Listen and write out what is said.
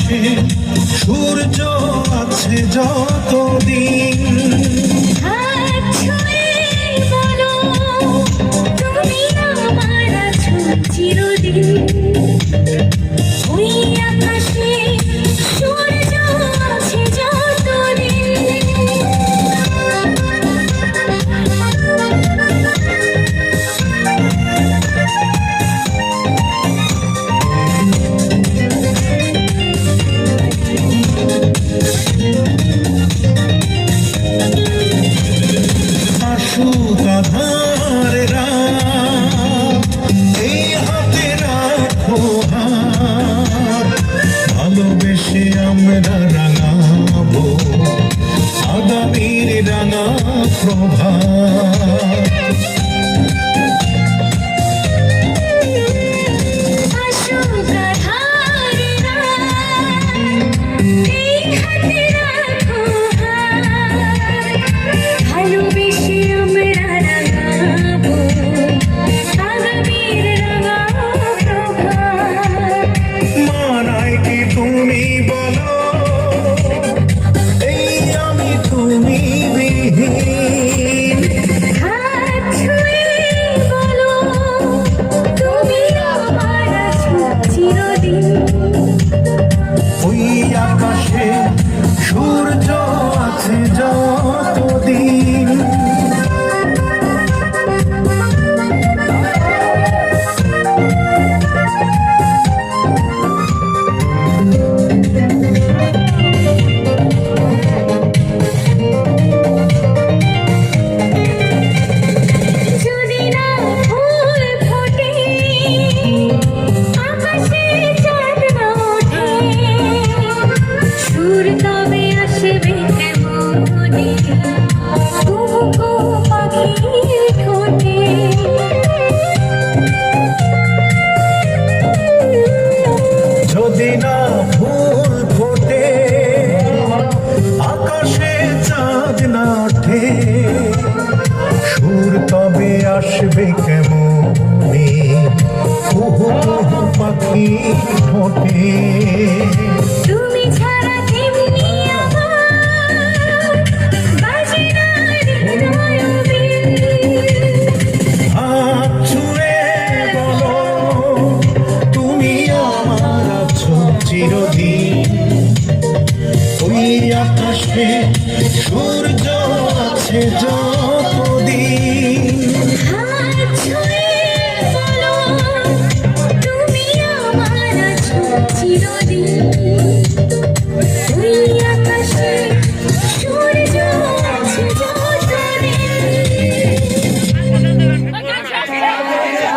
আকাশে সূর্য আছে যতদিন, হাত ছুঁয়ে বলো তুমি আমার আছো চিরদিন। ওই আকাশে সূর্য আছে যতদিন। আসুক আঁধার রাত, এই হাতে রাখো হাত, ভালোবেসে আমরা রাঙাবো আগামীর রাঙা প্রভাত। আসুক আঁধার রাত, এই হাতে রাখো হাত, ভালোবেসে আমরা রাঙাবো আগামীর রাঙা প্রভাত। মানায় কি তুমি বলো, এই আমি তুমি বিহীন, হাত ছুঁয়ে বলো তুমি আমার আছো চিরদিন। ওই আকাশে সূর্য আছে যতদিন। যদি না ফুল ফোটে, আকাশে চাঁদ না ওঠে, সুর তবে আসবে কেমনে কুহু কুহু পাখির ঠোঁটে। যদি না ফুল ফোটে, আকাশে চাঁদ না ওঠে, সুর তবে আসবে কেমনে কুহু কুহু পাখি ঠোঁটে। তুমি ছাড়া তেমনি আমার বাজে না হৃদয় বীণ। হাত ছুঁয়ে বলো তুমি আমার আছো চিরদিন। ওই আকাশে সূর্য আছে